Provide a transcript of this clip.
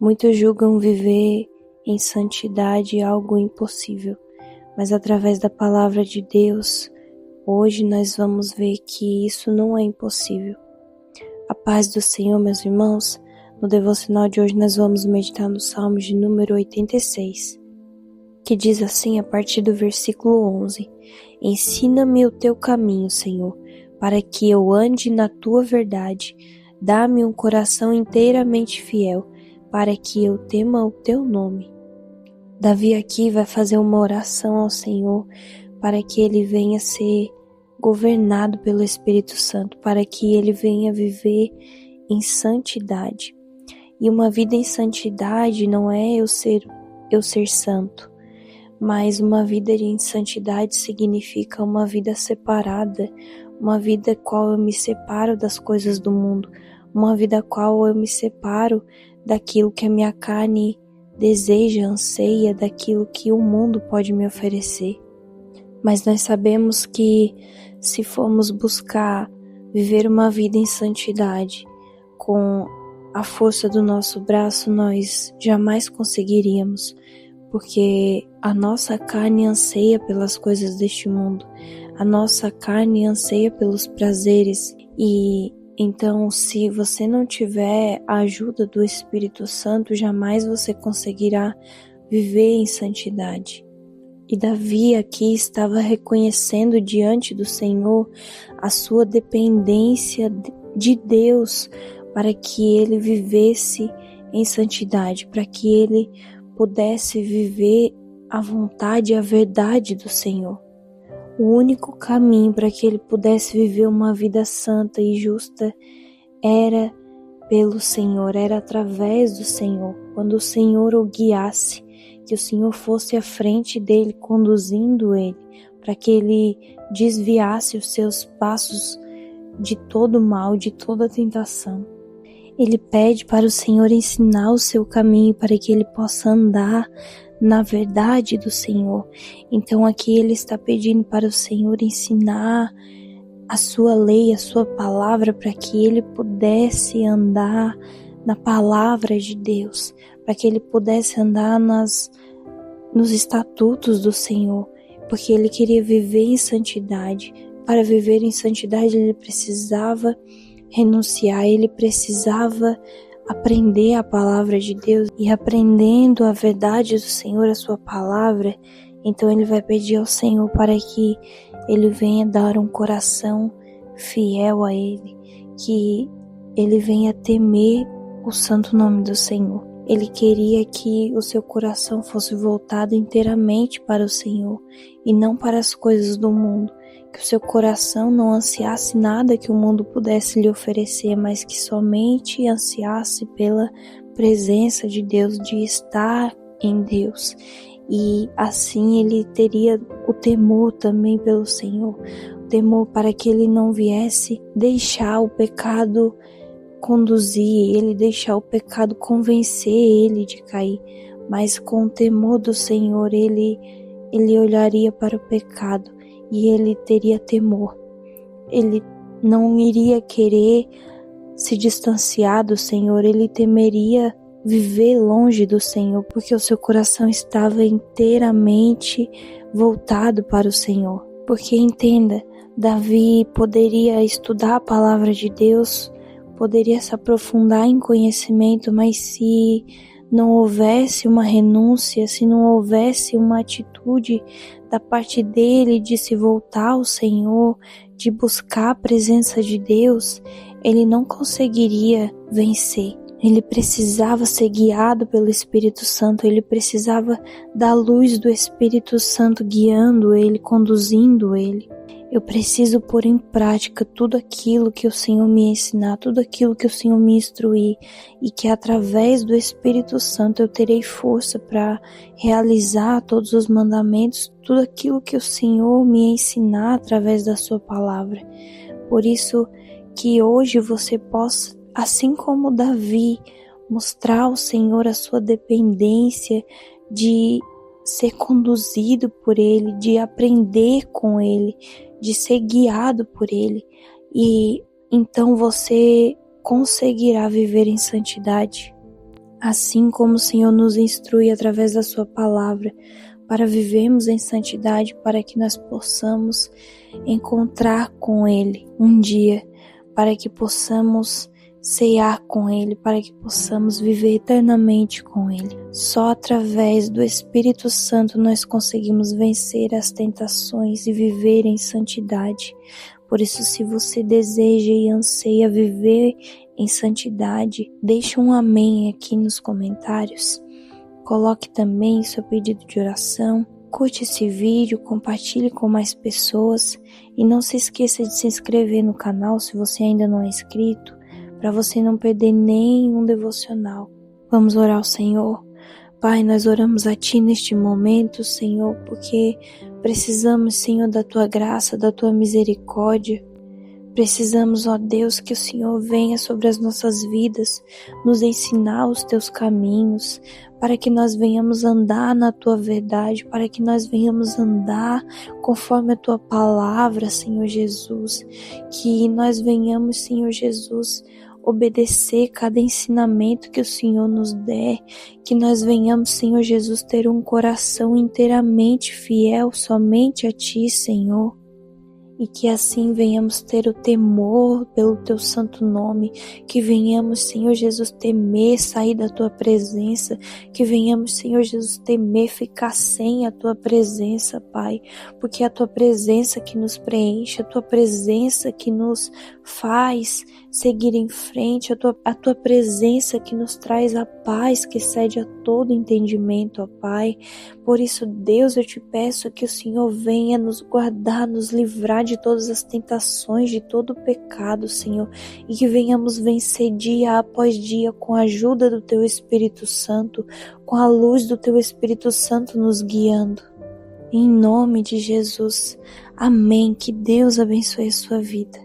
Muitos julgam viver em santidade algo impossível, mas através da palavra de Deus, hoje nós vamos ver que isso não é impossível. A paz do Senhor, meus irmãos. No devocional de hoje nós vamos meditar no Salmo de número 86, que diz assim a partir do versículo 11: Ensina-me o teu caminho, Senhor, para que eu ande na tua verdade. Dá-me um coração inteiramente fiel, para que eu tema o teu nome. Davi aqui vai fazer uma oração ao Senhor para que ele venha ser governado pelo Espírito Santo, para que ele venha viver em santidade. E uma vida em santidade não é eu ser santo, mas uma vida em santidade significa uma vida separada, uma vida qual eu me separo das coisas do mundo, uma vida qual eu me separo daquilo que a minha carne deseja, anseia, daquilo que o mundo pode me oferecer. Mas nós sabemos que se formos buscar viver uma vida em santidade com a força do nosso braço, nós jamais conseguiríamos, porque a nossa carne anseia pelas coisas deste mundo, a nossa carne anseia pelos prazeres, e então se você não tiver a ajuda do Espírito Santo, jamais você conseguirá viver em santidade. E Davi aqui estava reconhecendo diante do Senhor a sua dependência de Deus para que ele vivesse em santidade, para que ele pudesse viver a vontade e a verdade do Senhor. O único caminho para que ele pudesse viver uma vida santa e justa era pelo Senhor, era através do Senhor. Quando o Senhor o guiasse, que o Senhor fosse à frente dele, conduzindo ele, para que ele desviasse os seus passos de todo mal, de toda tentação. Ele pede para o Senhor ensinar o seu caminho para que ele possa andar na verdade do Senhor. Então aqui ele está pedindo para o Senhor ensinar a sua lei, a sua palavra, para que ele pudesse andar na palavra de Deus, para que ele pudesse andar nos estatutos do Senhor, porque ele queria viver em santidade. Para viver em santidade ele precisava renunciar, ele precisava aprender a palavra de Deus, e aprendendo a verdade do Senhor, a sua palavra, então ele vai pedir ao Senhor para que ele venha dar um coração fiel a ele, que ele venha temer o santo nome do Senhor. Ele queria que o seu coração fosse voltado inteiramente para o Senhor e não para as coisas do mundo, que o seu coração não ansiasse nada que o mundo pudesse lhe oferecer, mas que somente ansiasse pela presença de Deus, de estar em Deus. E assim ele teria o temor também pelo Senhor, o temor para que ele não viesse deixar o pecado conduzir ele, deixar o pecado convencer ele de cair, mas com o temor do Senhor ele olharia para o pecado e ele teria temor. Ele não iria querer se distanciar do Senhor, ele temeria viver longe do Senhor, porque o seu coração estava inteiramente voltado para o Senhor. Porque entenda, Davi poderia estudar a palavra de Deus, poderia se aprofundar em conhecimento, mas se não houvesse uma renúncia, se não houvesse uma atitude da parte dele de se voltar ao Senhor, de buscar a presença de Deus, ele não conseguiria vencer. Ele precisava ser guiado pelo Espírito Santo, ele precisava da luz do Espírito Santo guiando ele, conduzindo ele. Eu preciso pôr em prática tudo aquilo que o Senhor me ensinar, tudo aquilo que o Senhor me instruir, e que através do Espírito Santo eu terei força para realizar todos os mandamentos, tudo aquilo que o Senhor me ensinar através da sua palavra. Por isso que hoje você possa, assim como Davi, mostrar ao Senhor a sua dependência de ser conduzido por Ele, de aprender com Ele, de ser guiado por Ele, e então você conseguirá viver em santidade. Assim como o Senhor nos instrui através da sua palavra para vivermos em santidade, para que nós possamos encontrar com Ele um dia, para que possamos cear com Ele, para que possamos viver eternamente com Ele. Só através do Espírito Santo nós conseguimos vencer as tentações e viver em santidade. Por isso, se você deseja e anseia viver em santidade, deixe um amém aqui nos comentários. Coloque também seu pedido de oração. Curte esse vídeo, compartilhe com mais pessoas e não se esqueça de se inscrever no canal se você ainda não é inscrito, para você não perder nenhum devocional. Vamos orar ao Senhor. Pai, nós oramos a Ti neste momento, Senhor, porque precisamos, Senhor, da Tua graça, da Tua misericórdia. Precisamos, ó Deus, que o Senhor venha sobre as nossas vidas, nos ensinar os Teus caminhos, para que nós venhamos andar na Tua verdade, para que nós venhamos andar conforme a Tua palavra, Senhor Jesus. Que nós venhamos, Senhor Jesus, obedecer cada ensinamento que o Senhor nos der, que nós venhamos, Senhor Jesus, ter um coração inteiramente fiel somente a Ti, Senhor. E que assim venhamos ter o temor pelo Teu santo nome, que venhamos, Senhor Jesus, temer sair da Tua presença, que venhamos, Senhor Jesus, temer ficar sem a Tua presença, Pai, porque é a Tua presença que nos preenche, a Tua presença que nos faz seguir em frente, a Tua presença que nos traz a paz que excede a todo entendimento, ó Pai. Por isso, Deus, eu Te peço que o Senhor venha nos guardar, nos livrar de todas as tentações, de todo o pecado, Senhor, e que venhamos vencer dia após dia com a ajuda do Teu Espírito Santo, com a luz do Teu Espírito Santo nos guiando. Em nome de Jesus. Amém. Que Deus abençoe a sua vida.